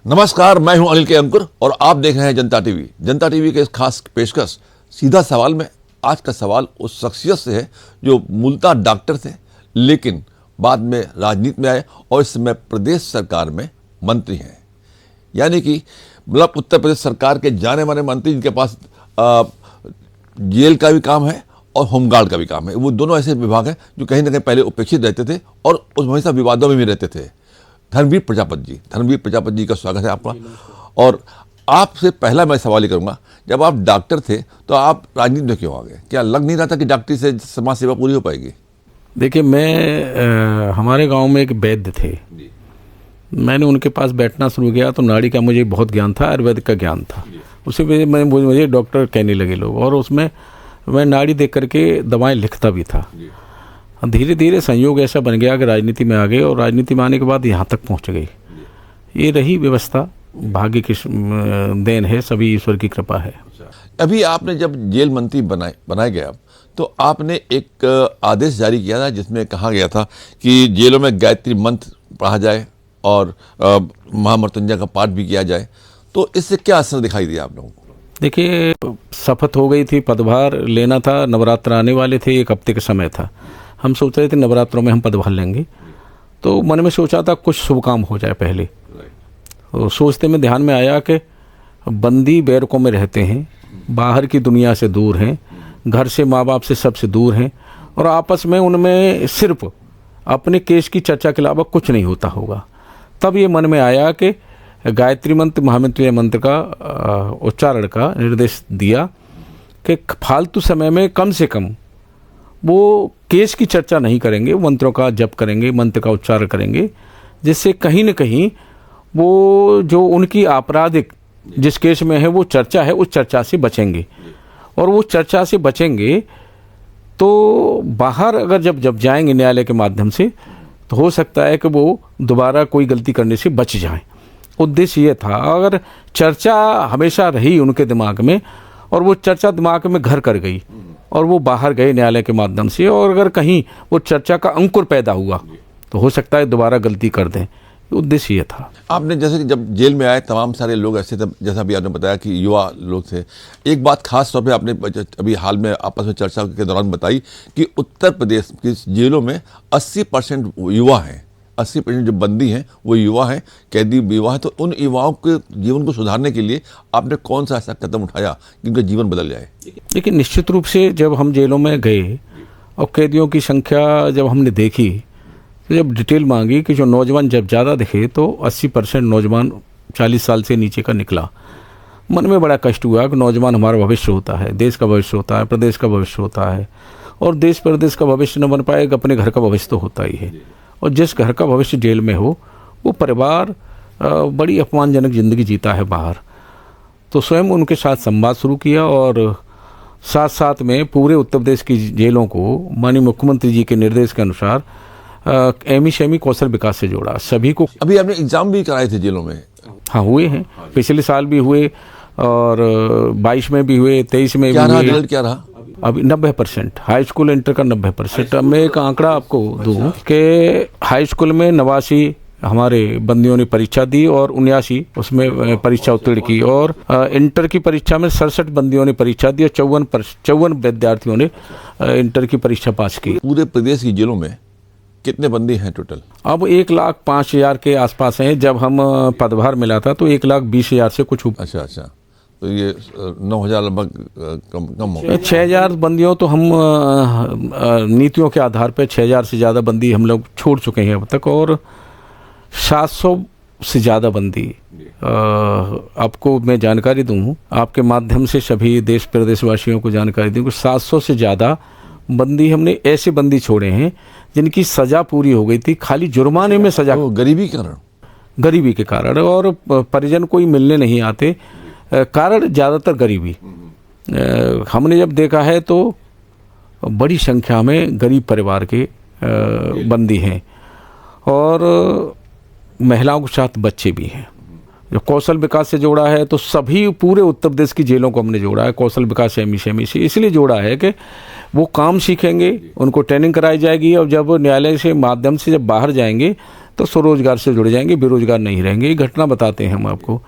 नमस्कार, मैं हूं अनिल के अंकुर और आप देख रहे हैं जनता टीवी। जनता टीवी के इस खास पेशकश सीधा सवाल में आज का सवाल उस शख्सियत से है जो मूलतः डॉक्टर थे लेकिन बाद में राजनीति में आए और इस समय प्रदेश सरकार में मंत्री हैं। यानी कि मतलब उत्तर प्रदेश सरकार के जाने माने मंत्री जिनके पास जेल का भी काम है और होमगार्ड का भी काम है। वो दोनों ऐसे विभाग हैं जो कहीं ना कहीं पहले उपेक्षित रहते थे और उस हमेशा विवादों में भी रहते थे। धर्मवीर प्रजापति जी का स्वागत है आपका। और आपसे पहला मैं सवाल ही करूंगा, जब आप डॉक्टर थे तो आप राजनीति में क्यों आ गए? क्या लग नहीं रहा था कि डॉक्टरी से समाज सेवा पूरी हो पाएगी? देखिए, मैं हमारे गांव में एक वैद्य थे। मैंने उनके पास बैठना शुरू किया तो नाड़ी का मुझे बहुत ज्ञान था, आयुर्वेदिक का ज्ञान था। उसी वजह मैं मुझे डॉक्टर कहने लगे लोग, और उसमें मैं नाड़ी देख करके दवाएं लिखता भी था। धीरे धीरे संयोग ऐसा बन गया कि राजनीति में आ गए और राजनीति में आने के बाद यहाँ तक पहुँच गई। ये रही व्यवस्था, भाग्य की देन है, सभी ईश्वर की कृपा है। अभी आपने जब जेल मंत्री बनाए गए आप, तो आपने एक आदेश जारी किया था जिसमें कहा गया था कि जेलों में गायत्री मंत्र पढ़ा जाए और महामृत्युंजय का पाठ भी किया जाए। तो इससे क्या असर दिखाई दिया आप लोगों को? देखिए, शपथ हो गई थी, पदभार लेना था, नवरात्र आने वाले थे, 1 हफ्ते का समय था। हम सोच रहे थे नवरात्रों में हम पदभार लेंगे, तो मन में सोचा था कुछ शुभ काम हो जाए पहले। तो सोचते में ध्यान में आया कि बंदी बैरकों में रहते हैं, बाहर की दुनिया से दूर हैं, घर से माँ बाप से सबसे दूर हैं, और आपस में उनमें सिर्फ अपने केस की चर्चा के अलावा कुछ नहीं होता होगा। तब ये मन में आया कि गायत्री मंत्र, महामृत्युंजय मंत्र का उच्चारण का निर्देश दिया कि फालतू समय में कम से कम वो केस की चर्चा नहीं करेंगे, मंत्रों का जप करेंगे, मंत्र का उच्चारण करेंगे, जिससे कहीं न कहीं वो जो उनकी आपराधिक जिस केस में है वो चर्चा है, उस चर्चा से बचेंगे। और वो चर्चा से बचेंगे तो बाहर अगर जब जाएंगे न्यायालय के माध्यम से, तो हो सकता है कि वो दोबारा कोई गलती करने से बच जाएं। उद्देश्य ये था। अगर चर्चा हमेशा रही उनके दिमाग में और वो चर्चा दिमाग में घर कर गई और वो बाहर गए न्यायालय के माध्यम से, और अगर कहीं वो चर्चा का अंकुर पैदा हुआ तो हो सकता है दोबारा गलती कर दें। उद्देश्य ये था। आपने जैसे कि जब जेल में आए तमाम सारे लोग ऐसे थे, जैसा भी आपने बताया कि युवा लोग थे। एक बात खास तौर पे आपने अभी हाल में आपस में चर्चा के दौरान बताई कि उत्तर प्रदेश की जेलों में 80% युवा हैं, 80% जो बंदी हैं वो युवा हैं, कैदी युवा हैं। तो उन युवाओं के जीवन को सुधारने के लिए आपने कौन सा ऐसा कदम उठाया कि उनका जीवन बदल जाए? लेकिन निश्चित रूप से जब हम जेलों में गए और कैदियों की संख्या जब हमने देखी, तो जब डिटेल मांगी कि जो नौजवान जब ज़्यादा दिखे तो 80% नौजवान 40 साल से नीचे का निकला। मन में बड़ा कष्ट हुआ कि नौजवान हमारा भविष्य होता है, देश का भविष्य होता है, प्रदेश का भविष्य होता है, और देश प्रदेश का भविष्य न बन पाएगा, अपने घर का भविष्य तो होता ही है। और जिस घर का भविष्य जेल में हो वो परिवार बड़ी अपमानजनक ज़िंदगी जीता है बाहर। तो स्वयं उनके साथ संवाद शुरू किया और साथ साथ में पूरे उत्तर प्रदेश की जेलों को माननीय मुख्यमंत्री जी के निर्देश के अनुसार एमी कौशल विकास से जोड़ा सभी को। अभी आपने एग्जाम भी कराए थे जेलों में? हाँ, हुए हैं। पिछले साल भी हुए और 22 में भी हुए, 23 में भी हुए। रिजल्ट क्या रहा? अभी 90%, हाई स्कूल इंटर का 90%। अब मैं एक आंकड़ा आपको दूं कि हाई स्कूल में 89 हमारे बंदियों ने परीक्षा दी और 79 उसमें परीक्षा उत्तीर्ण की, और इंटर की परीक्षा में 67 बंदियों ने परीक्षा दी और 54 विद्यार्थियों ने इंटर की परीक्षा पास की। पूरे प्रदेश की जेलों में कितने बंदी हैं टोटल? अब 1,05,000 के आसपास हैं। जब हम पदभार मिला था तो 1,20,000 से कुछ। अच्छा, तो ये 9,000 लगभग कम हो गया। 6,000 बंदियों तो हम नीतियों के आधार पर 6,000 से ज़्यादा बंदी हम लोग छोड़ चुके हैं अब तक, और 700 से ज़्यादा बंदी आपको मैं जानकारी दूं, आपके माध्यम से सभी देश प्रदेशवासियों को जानकारी दूं कि 700 से ज़्यादा बंदी हमने ऐसे बंदी छोड़े हैं जिनकी सज़ा पूरी हो गई थी, खाली जुर्माने में सज़ा। गरीबी के कारण और परिजन कोई मिलने नहीं आते, कारण ज़्यादातर गरीबी। हमने जब देखा है तो बड़ी संख्या में गरीब परिवार के बंदी हैं, और महिलाओं के साथ बच्चे भी हैं। जो कौशल विकास से जोड़ा है तो सभी पूरे उत्तर प्रदेश की जेलों को हमने जोड़ा है कौशल विकास सेमी से इसलिए जोड़ा है कि वो काम सीखेंगे, उनको ट्रेनिंग कराई जाएगी, और जब न्यायालय से माध्यम से जब बाहर जाएंगे तो स्वरोजगार से जुड़ जाएंगे, बेरोजगार नहीं रहेंगे। ये घटना बताते हैं हम आपको।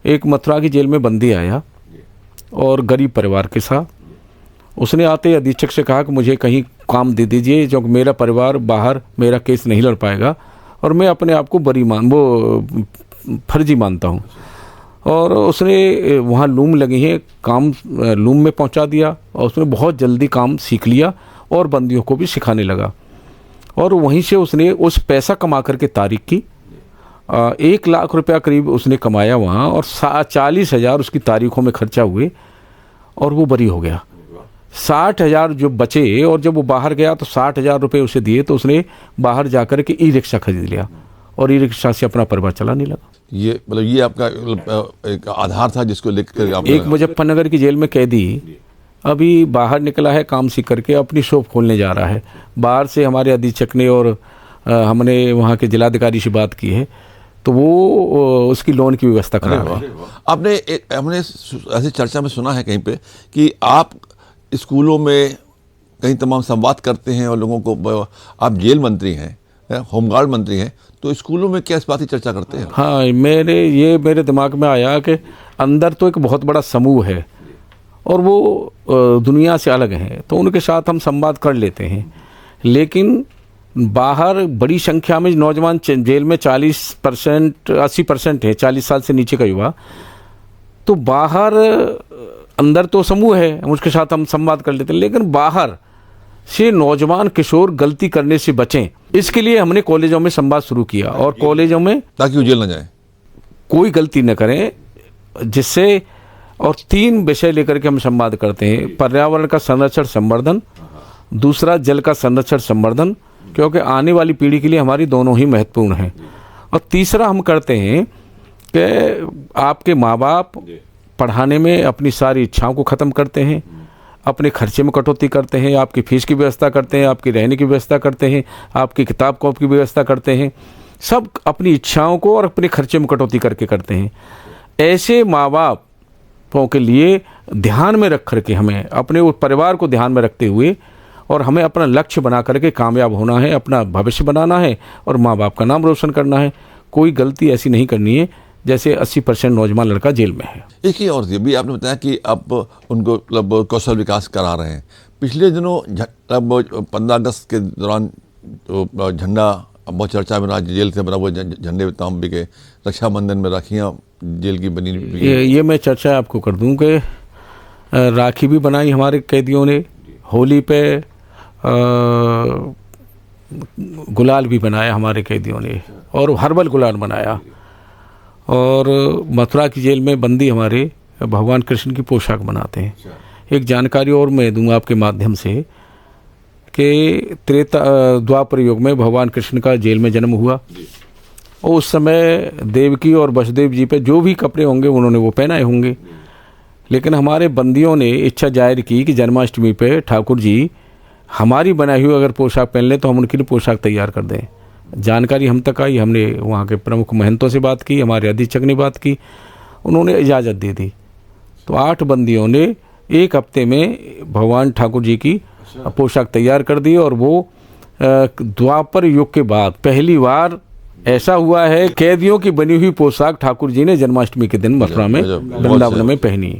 एक मथुरा की जेल में बंदी आया और गरीब परिवार के साथ, उसने आते ही अधीक्षक से कहा कि मुझे कहीं काम दे दीजिए, जो मेरा परिवार बाहर मेरा केस नहीं लड़ पाएगा और मैं अपने आप को फर्जी मानता हूँ। और उसने वहाँ लूम लगी है, काम लूम में पहुँचा दिया और उसने बहुत जल्दी काम सीख लिया और बंदियों को भी सिखाने लगा। और वहीं से उसने उस पैसा कमा करके तारीख की, 1 लाख रुपया करीब उसने कमाया वहाँ, और 40,000 उसकी तारीखों में खर्चा हुए और वो बरी हो गया। 60,000 जो बचे, और जब वो बाहर गया तो 60,000 रुपये उसे दिए, तो उसने बाहर जाकर के ई-रिक्शा खरीद लिया और ई-रिक्शा से अपना परिवार चलाने लगा। ये मतलब ये आपका एक आधार था जिसको लेकर आप एक मुजफ्फरनगर की जेल में कैदी अभी बाहर निकला है, काम सीख करके अपनी शॉप खोलने जा रहा है। बाहर से हमारे अधीक्षक ने और हमने वहाँ के जिलाधिकारी से बात की है, तो वो उसकी लोन की व्यवस्था करा रहा है। हमने ऐसी चर्चा में सुना है कहीं पे कि आप स्कूलों में कहीं तमाम संवाद करते हैं और लोगों को, आप जेल मंत्री हैं, होमगार्ड मंत्री हैं, तो स्कूलों में क्या इस बात की चर्चा करते हैं? हाँ, मेरे दिमाग में आया कि अंदर तो एक बहुत बड़ा समूह है और वो दुनिया से अलग हैं, तो उनके साथ हम संवाद कर लेते हैं। लेकिन बाहर बड़ी संख्या में नौजवान जेल में 40% 80% है 40 साल से नीचे का युवा, तो बाहर अंदर तो समूह है, उसके साथ हम संवाद कर लेते हैं। लेकिन बाहर से नौजवान किशोर गलती करने से बचें, इसके लिए हमने कॉलेजों में संवाद शुरू किया और कॉलेजों में, ताकि वो जेल न जाए, कोई गलती न करें, जिससे, और 3 विषय लेकर के हम संवाद करते हैं। पर्यावरण का संरक्षण संवर्धन, दूसरा जल का संरक्षण संवर्धन, क्योंकि आने वाली पीढ़ी के लिए हमारी दोनों ही महत्वपूर्ण हैं, और तीसरा हम करते हैं कि आपके माँ बाप पढ़ाने में अपनी सारी इच्छाओं को ख़त्म करते हैं, अपने खर्चे में कटौती करते हैं, आपकी फीस की व्यवस्था करते हैं, आपकी रहने की व्यवस्था करते हैं, आपकी किताब कॉपी की व्यवस्था करते हैं, सब अपनी इच्छाओं को और अपने खर्चे में कटौती करके करते हैं। ऐसे माँ बापों के लिए ध्यान में रख करके हमें अपने उस परिवार को ध्यान में रखते हुए, और हमें अपना लक्ष्य बना करके कामयाब होना है, अपना भविष्य बनाना है और माँ बाप का नाम रोशन करना है। कोई गलती ऐसी नहीं करनी है जैसे 80% नौजवान लड़का जेल में है। एक ही और भी आपने बताया कि आप उनको मतलब कौशल विकास करा रहे हैं। पिछले दिनों 15 अगस्त के दौरान तो झंडा बहुत चर्चा में रहा, जेल से बना हुआ झंडे तमाम बिके, रक्षाबंधन में राखियाँ जेल की बनी। ये मैं चर्चा आपको कर दूं कि राखी भी बनाई हमारे कैदियों ने, होली पे गुलाल भी बनाया हमारे कैदियों ने, और हर्बल गुलाल बनाया। और मथुरा की जेल में बंदी हमारे भगवान कृष्ण की पोशाक बनाते हैं। एक जानकारी और मैं दूंगा आपके माध्यम से कि द्वापर युग में भगवान कृष्ण का जेल में जन्म हुआ, और उस समय देवकी और वसुदेव जी पे जो भी कपड़े होंगे उन्होंने वो पहनाए होंगे। लेकिन हमारे बंदियों ने इच्छा जाहिर की कि जन्माष्टमी पे ठाकुर जी हमारी बनाई हुई अगर पोशाक पहन लें तो हम उनके लिए पोशाक तैयार कर दें। जानकारी हम तक आई, हमने वहाँ के प्रमुख महंतों से बात की, हमारे अधीक्षक ने बात की, उन्होंने इजाज़त दे दी। तो 8 बंदियों ने 1 हफ्ते में भगवान ठाकुर जी की पोशाक तैयार कर दी, और वो द्वापर युग के बाद पहली बार ऐसा हुआ है कैदियों की बनी हुई पोशाक ठाकुर जी ने जन्माष्टमी के दिन मथुरा में वृंदावन में पहनी।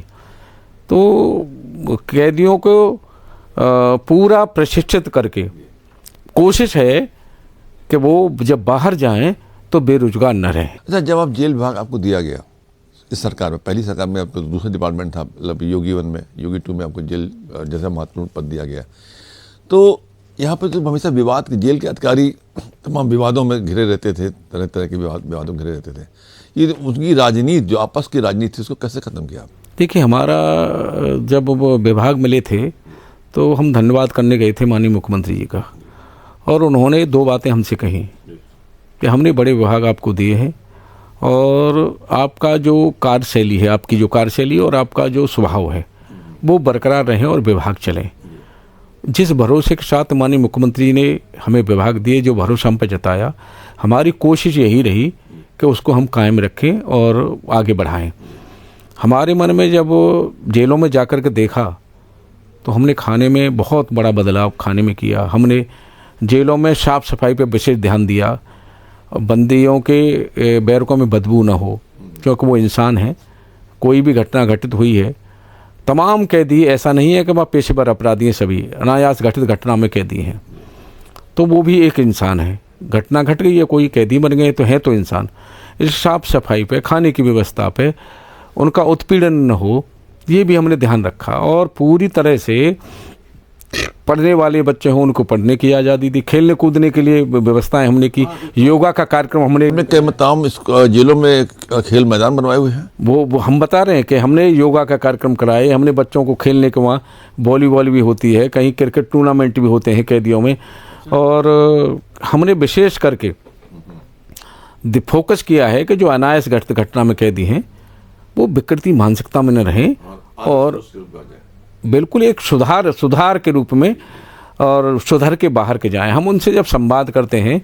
तो कैदियों को पूरा प्रशिक्षित करके कोशिश है कि वो जब बाहर जाएं तो बेरोजगार न रहें। अच्छा, जब आप जेल विभाग आपको दिया गया इस सरकार में, पहली सरकार में आपको दूसरा डिपार्टमेंट था, मतलब योगी 1 में, योगी 2 में आपको जेल जैसा महत्वपूर्ण पद दिया गया, तो यहाँ पर तो हमेशा विवाद, जेल के अधिकारी तमाम विवादों में घिरे रहते थे, तरह तरह के विवादों में घिरे रहते थे। ये उनकी राजनीति, जो आपस की राजनीति थी, उसको कैसे ख़त्म किया आप? देखिए, हमारा जब वो विभाग मिले थे तो हम धन्यवाद करने गए थे माननीय मुख्यमंत्री जी का, और उन्होंने 2 बातें हमसे कही कि हमने बड़े विभाग आपको दिए हैं, और आपका जो कार्यशैली है, आपकी जो कार्यशैली और आपका जो स्वभाव है वो बरकरार रहें और विभाग चलें। जिस भरोसे के साथ माननीय मुख्यमंत्री ने हमें विभाग दिए, जो भरोसा हम पर जताया, हमारी कोशिश यही रही कि उसको हम कायम रखें और आगे बढ़ाएं। हमारे मन में जब जेलों में जाकर के देखा तो हमने खाने में बहुत बड़ा बदलाव खाने में किया। हमने जेलों में साफ़ सफाई पर विशेष ध्यान दिया, बंदियों के बैरकों में बदबू ना हो, क्योंकि वो इंसान है। कोई भी घटना घटित हुई है, तमाम कैदी, ऐसा नहीं है कि वह पेशेवर अपराधी हैं, सभी अनायास घटित घटना में कैदी हैं, तो वो भी एक इंसान है। घटना घट गई है, कोई कैदी बन गए तो है तो इंसान। इस साफ सफाई पे, खाने की व्यवस्था पे उनका उत्पीड़न न हो, ये भी हमने ध्यान रखा। और पूरी तरह से पढ़ने वाले बच्चे हों, उनको पढ़ने की आज़ादी दी, खेलने कूदने के लिए व्यवस्थाएं हमने की, योगा का कार्यक्रम हमने तमाम जेलों में खेल मैदान बनवाए हुए हैं। वो हम बता रहे हैं कि हमने योगा का कार्यक्रम कराए, हमने बच्चों को खेलने के, वहाँ वॉलीबॉल भी होती है, कहीं क्रिकेट टूर्नामेंट भी होते हैं कैदियों में। और हमने विशेष करके फोकस किया है कि जो अनायास घटना में कैदी हैं वो विकृति मानसिकता में न रहें और बिल्कुल एक सुधार के रूप में और सुधर के बाहर के जाएं। हम उनसे जब संवाद करते हैं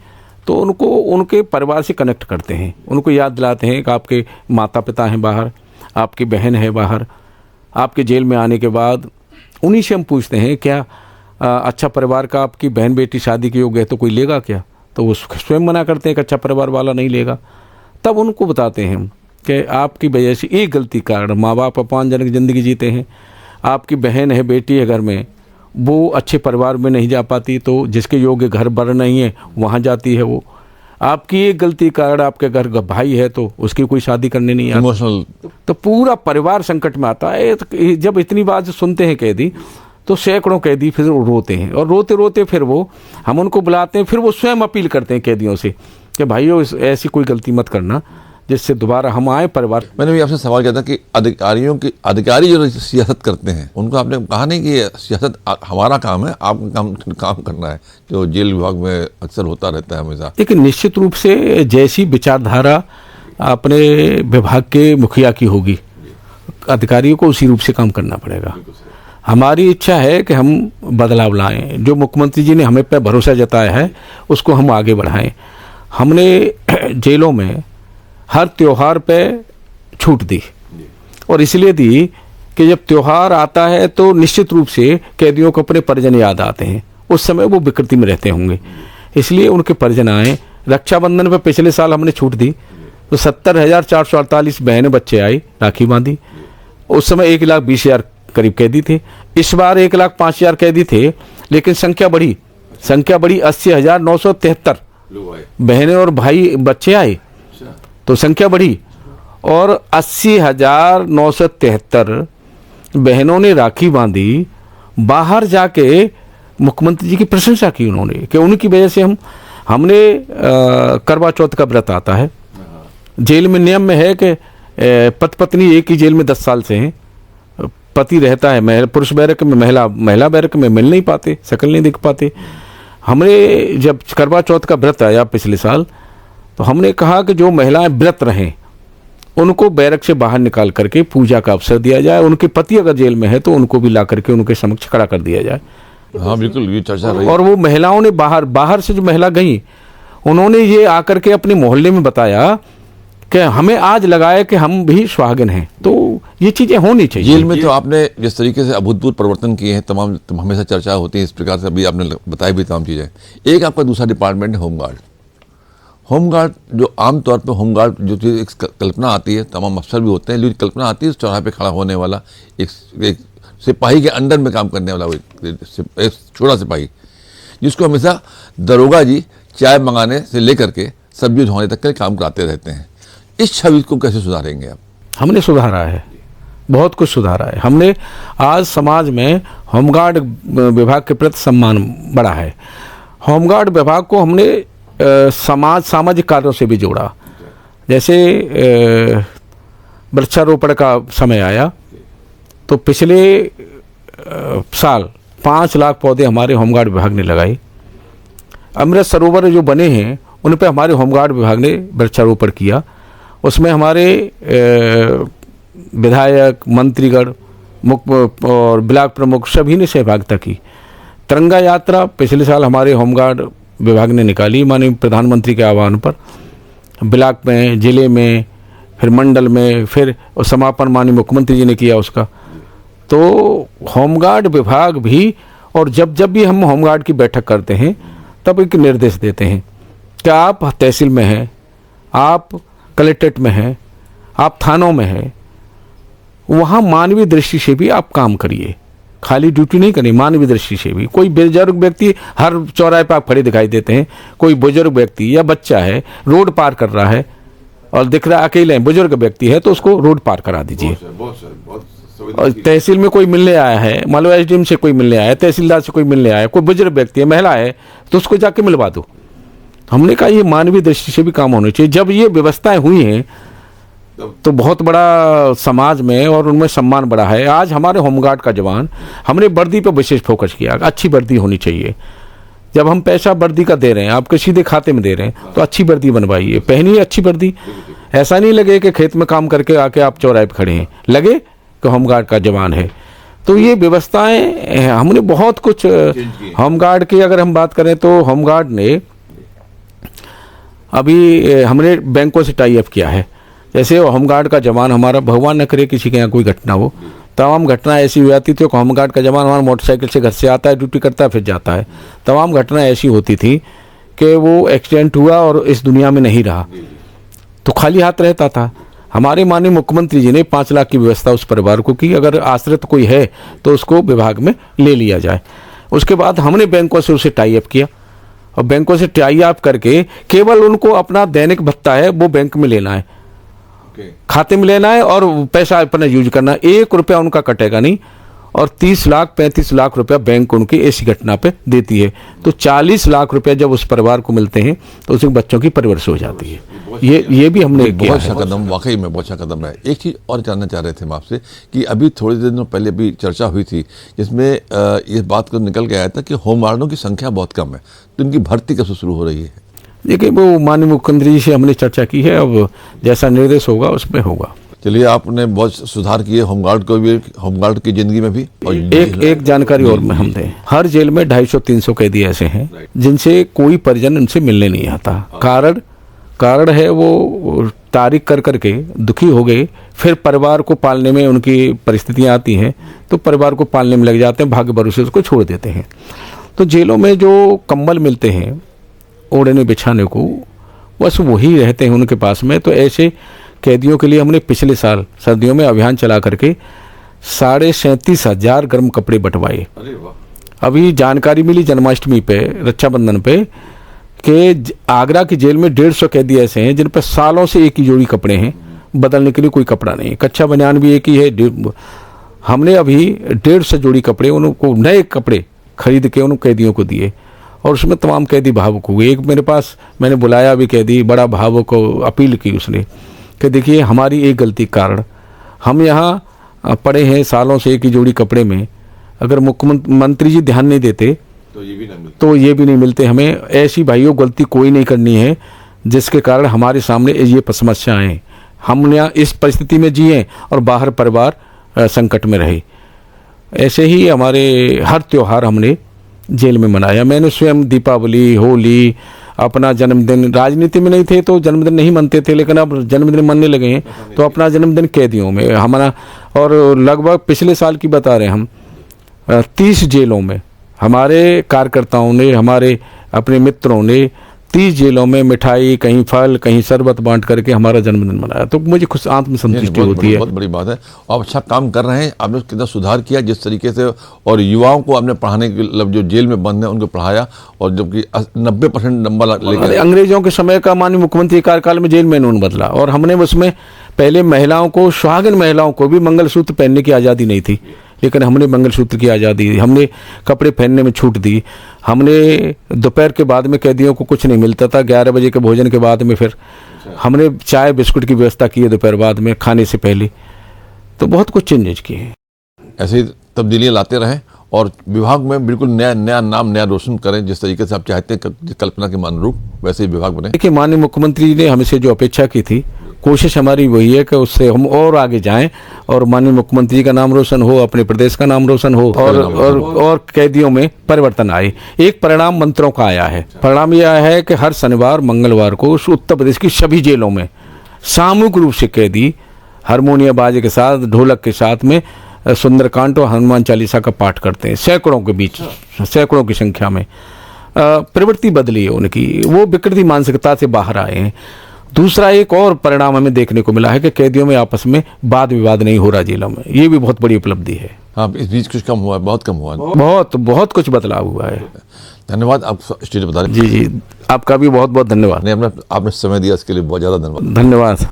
तो उनको उनके परिवार से कनेक्ट करते हैं, उनको याद दिलाते हैं कि आपके माता पिता हैं बाहर, आपकी बहन है बाहर। आपके जेल में आने के बाद उन्हीं से हम पूछते हैं क्या अच्छा परिवार का आपकी बहन बेटी शादी के योग्य है तो कोई लेगा क्या, तो वो स्वयं मना करते हैं कि अच्छा परिवार वाला नहीं लेगा। तब उनको बताते हैं हम कि आपकी वजह से एक गलती कारण माँ बाप अपमानजनक ज़िंदगी जीते हैं, आपकी बहन है बेटी है घर में, वो अच्छे परिवार में नहीं जा पाती, तो जिसके योग्य घर बर नहीं है वहाँ जाती है वो। आपकी एक गलती कारण आपके घर भाई है तो उसकी कोई शादी करने नहीं आती, इमोशनल, तो पूरा परिवार संकट में आता है। जब इतनी बात सुनते हैं कैदी तो सैकड़ों कैदी फिर रोते हैं, और रोते रोते फिर वो हम उनको बुलाते हैं, फिर वो स्वयं अपील करते हैं कैदियों से कि भाइयों ऐसी कोई गलती मत करना जिससे दोबारा हम आए परिवार। मैंने भी आपसे सवाल किया था कि अधिकारी जो सियासत करते हैं उनको आपने कहा नहीं कि सियासत हमारा काम है, आपका काम करना है, जो जेल विभाग में अक्सर होता रहता है हमेशा। लेकिन निश्चित रूप से जैसी विचारधारा अपने विभाग के मुखिया की होगी, अधिकारियों को उसी रूप से काम करना पड़ेगा। हमारी इच्छा है कि हम बदलाव लाएं, जो मुख्यमंत्री जी ने हमें पे भरोसा जताया है उसको हम आगे बढ़ाएं। हमने जेलों में हर त्योहार पे छूट दी, और इसलिए दी कि जब त्योहार आता है तो निश्चित रूप से कैदियों को अपने परिजन याद आते हैं, उस समय वो विकृति में रहते होंगे, इसलिए उनके परिजन आए। रक्षाबंधन पे पिछले साल हमने छूट दी तो 70,448 बहनें बच्चे आई, राखी बांधी। उस समय 1,20,000 करीब कैदी थे, इस बार 1,05,000 कैदी थे, लेकिन संख्या बढ़ी 80,973 बहनें और भाई बच्चे आए, तो संख्या बढ़ी। और 80,973 बहनों ने राखी बांधी, बाहर जाके मुख्यमंत्री जी की प्रशंसा की उन्होंने कि उनकी वजह से हमने करवा चौथ का व्रत आता है। जेल में नियम में है कि पति पत्नी एक ही जेल में 10 साल से हैं, पति रहता है पुरुष बैरक में, महिला बैरक में, मिल नहीं पाते, शक्ल नहीं दिख पाते। हमने जब करवा चौथ का व्रत आया पिछले साल तो हमने कहा कि जो महिलाएं व्रत रहें उनको बैरक से बाहर निकाल करके पूजा का अवसर दिया जाए, उनके पति अगर जेल में है तो उनको भी ला करके उनके समक्ष खड़ा कर दिया जाए। हाँ बिल्कुल, ये चर्चा रही। और वो महिलाओं ने बाहर से जो महिला गई उन्होंने ये आकर के अपने मोहल्ले में बताया कि हमें आज लगाया कि हम भी सुहागिन हैं, तो ये चीजें होनी चाहिए। जेल में तो आपने जिस तरीके से अभूतपूर्व परिवर्तन किए हैं, तमाम हमेशा चर्चा होती है इस प्रकार से, अभी आपने बताई भी तमाम चीजें। एक आपका दूसरा डिपार्टमेंट है होमगार्ड। होमगार्ड जो आमतौर पर होमगार्ड जो चीज़ एक कल्पना आती है, तमाम अफसर भी होते हैं, जो कल्पना आती है उस चौराहे पे खड़ा होने वाला एक सिपाही के अंडर में काम करने वाला एक छोटा सिपाही, जिसको हमेशा दरोगा जी चाय मंगाने से लेकर के सब्जी धोने तक के काम कराते रहते हैं। इस छवि को कैसे सुधारेंगे आप? हमने सुधारा है, बहुत कुछ सुधारा है हमने। आज समाज में होमगार्ड विभाग के प्रति सम्मान बढ़ा है। होमगार्ड विभाग को हमने सामाजिक कार्यों से भी जोड़ा। जैसे वृक्षारोपण का समय आया तो पिछले साल 5 लाख पौधे हमारे होमगार्ड विभाग ने लगाए। अमृत सरोवर जो बने हैं उन पर हमारे होमगार्ड विभाग ने वृक्षारोपण किया। उसमें हमारे विधायक, मंत्रीगण, मुख्य और ब्लॉक प्रमुख सभी ने सहभागिता की। तिरंगा यात्रा पिछले साल हमारे होमगार्ड विभाग ने निकाली, माननीय प्रधानमंत्री के आह्वान पर, ब्लॉक में, जिले में, फिर मंडल में, फिर समापन माननीय मुख्यमंत्री जी ने किया उसका। तो होमगार्ड विभाग भी, और जब भी हम होमगार्ड की बैठक करते हैं तब एक निर्देश देते हैं कि आप तहसील में हैं, आप कलेक्ट्रेट में हैं, आप थानों में हैं, वहाँ मानवीय दृष्टि से भी आप काम करिए, खाली ड्यूटी नहीं करनी, मानवीय दृष्टि से भी। कोई बुजुर्ग व्यक्ति हर चौराहे पर आप खड़े दिखाई देते हैं, कोई बुजुर्ग व्यक्ति या बच्चा है रोड पार कर रहा है और दिख रहा अकेले बुजुर्ग व्यक्ति है तो उसको रोड पार करा दीजिए। और तहसील में कोई मिलने आया है, मान लो एसडीएम से कोई मिलने आया है, तहसीलदार से कोई मिलने आया है, कोई बुजुर्ग व्यक्ति है, महिला है, तो उसको जाके मिलवा दो। हमने कहा ये मानवीय दृष्टि से भी काम होने चाहिए। जब ये व्यवस्थाएं हुई हैं तो बहुत बड़ा समाज में और उनमें सम्मान बढ़ा है। आज हमारे होमगार्ड का जवान, हमने वर्दी पर विशेष फोकस किया, अच्छी वर्दी होनी चाहिए। जब हम पैसा वर्दी का दे रहे हैं, आपके सीधे खाते में दे रहे हैं, तो अच्छी वर्दी बनवाइए, पहनिए अच्छी वर्दी। ऐसा नहीं लगे कि खेत में काम करके आके आप चौराहे पर खड़े हैं, लगे कि होमगार्ड का जवान है। तो ये व्यवस्थाएं हमने बहुत कुछ होमगार्ड की अगर हम बात करें तो होमगार्ड ने अभी हमने बैंकों से टाई अप किया है। जैसे होमगार्ड का जवान हमारा, भगवान न करे किसी के यहाँ कोई घटना हो, तमाम घटना ऐसी हो जाती थी कि होमगार्ड का जवान हमारा मोटरसाइकिल से घर से आता है, ड्यूटी करता है, फिर जाता है। तमाम घटना ऐसी होती थी कि वो एक्सीडेंट हुआ और इस दुनिया में नहीं रहा, तो खाली हाथ रहता था। हमारे माननीय मुख्यमंत्री जी ने 5 लाख की व्यवस्था उस परिवार को की, अगर आश्रित कोई है तो उसको विभाग में ले लिया जाए। उसके बाद हमने बैंकों से उसे टाई अप किया और बैंकों से टाई अप करके केवल उनको अपना दैनिक भत्ता है वो बैंक में लेना है, खाते में लेना है और पैसा अपना यूज करना है। 1 रुपया उनका कटेगा नहीं और 30 लाख 35 लाख रुपया बैंक उनकी ऐसी घटना पे देती है। तो 40 लाख रुपया जब उस परिवार को मिलते हैं तो उसके बच्चों की परवरिश हो जाती है। ये भी हमने किया बहुत अच्छा कदम, वाकई में बहुत अच्छा कदम है। एक चीज़ और जानना चाह रहे थे हम आपसे कि अभी थोड़े दिनों पहले भी चर्चा हुई थी जिसमें इस बात को निकल के आया था कि होमगार्डों की संख्या बहुत कम है, तो इनकी भर्ती कब से शुरू हो रही है? देखिए वो माननीय मुख्यमंत्री जी से हमने चर्चा की है, अब जैसा निर्देश होगा उसमें होगा। चलिए, आपने बहुत सुधार किए होमगार्ड को भी, होमगार्ड की जिंदगी में भी। और एक जानकारी और में हम दें, हर जेल में 250-300 कैदी ऐसे हैं जिनसे कोई परिजन उनसे मिलने नहीं आता। कारण है वो तारीख कर करके दुखी हो गए, फिर परिवार को पालने में उनकी परिस्थितियां आती हैं तो परिवार को पालने में लग जाते हैं, भाग्य भरोसे उसको छोड़ देते हैं। तो जेलों में जो कंबल मिलते हैं ओढ़ने बिछाने को, बस वही रहते हैं उनके पास में। तो ऐसे कैदियों के लिए हमने पिछले साल सर्दियों में अभियान चला करके 37,500 गर्म कपड़े बंटवाए। अभी जानकारी मिली जन्माष्टमी पे, रक्षाबंधन पे, कि आगरा की जेल में 150 कैदी ऐसे हैं जिन पर सालों से एक ही जोड़ी कपड़े हैं, बदलने के लिए कोई कपड़ा नहीं, कच्चा बनियान भी एक ही है। हमने अभी 150 जोड़ी कपड़े उनको, नए कपड़े खरीद के उन कैदियों को दिए और उसमें तमाम कैदी भावुक हुए। एक मेरे पास, मैंने बुलाया भी कैदी, बड़ा भावुक अपील की उसने कि देखिए हमारी एक गलती के कारण हम यहाँ पड़े हैं सालों से एक ही जोड़ी कपड़े में, अगर मुख्यमंत्री जी ध्यान नहीं देते तो ये भी नहीं मिलते हमें। ऐसी भाइयों गलती कोई नहीं करनी है जिसके कारण हमारे सामने ये समस्या आए। हम यहाँ इस परिस्थिति में जिए और बाहर परिवार संकट में रहे। ऐसे ही हमारे हर त्योहार हमने जेल में मनाया। मैंने स्वयं दीपावली, होली, अपना जन्मदिन, राजनीति में नहीं थे तो जन्मदिन नहीं मनते थे, लेकिन अब जन्मदिन मनने लगे हैं तो अपना जन्मदिन कैदियों में हमारा। और लगभग पिछले साल की बता रहे हम 30 जेलों में हमारे कार्यकर्ताओं ने, हमारे अपने मित्रों ने 30 जेलों में मिठाई, कहीं फल, कहीं शरबत बांट करके हमारा जन्मदिन मनाया। तो मुझे खुश आत्म संतुष्टि होती है। बहुत बड़ी बात है। आप अच्छा काम कर रहे हैं, आपने कितना सुधार किया जिस तरीके से, और युवाओं को आपने पढ़ाने के लिए जो जेल में बंद है उनको पढ़ाया, और जबकि 90% नंबर लेकर। अंग्रेजों के समय का माननीय मुख्यमंत्री कार्यकाल में जेल में कानून बदला और हमने उसमें पहले महिलाओं को, सुहागिन महिलाओं को भी मंगलसूत्र पहनने की आज़ादी नहीं थी, लेकिन हमने मंगलसूत्र की आज़ादी दी, हमने कपड़े पहनने में छूट दी। हमने दोपहर के बाद में कैदियों को कुछ नहीं मिलता था, 11 बजे के भोजन के बाद में फिर हमने चाय बिस्कुट की व्यवस्था की है दोपहर बाद में खाने से पहले। तो बहुत कुछ चेंजेज किए हैं। ऐसे ही तब्दीलियाँ लाते रहें और विभाग में बिल्कुल नया नाम, नया रोशन करें जिस तरीके से आप चाहते हैं, कल्पना के अनुरूप वैसे ही विभाग बने। देखिए माननीय मुख्यमंत्री जी ने हमसे जो अपेक्षा की थी, कोशिश हमारी वही है कि उससे हम और आगे जाएं और माननीय मुख्यमंत्री जी का नाम रोशन हो, अपने प्रदेश का नाम रोशन हो और कैदियों में परिवर्तन आए। एक परिणाम मंत्रों का आया है। परिणाम यह है कि हर शनिवार मंगलवार को उत्तर प्रदेश की सभी जेलों में सामूहिक रूप से कैदी हारमोनियम बाजे के साथ, ढोलक के साथ में सुंदरकांड और हनुमान चालीसा का पाठ करते हैं, सैकड़ों के बीच, सैकड़ों की संख्या में। प्रवृत्ति बदली है उनकी, वो विकृति मानसिकता से बाहर आए हैं। दूसरा एक और परिणाम हमें देखने को मिला है कि कैदियों में आपस में वाद विवाद नहीं हो रहा जेलों में, ये भी बहुत बड़ी उपलब्धि है। हाँ, इस बीच कुछ कम हुआ है, बहुत कम हुआ है। बहुत बहुत कुछ बदलाव हुआ है। धन्यवाद, आप स्टेज बता रहे। जी जी, आपका भी बहुत बहुत धन्यवाद। आपने समय दिया, इसके लिए बहुत ज़्यादा धन्यवाद। धन्यवाद।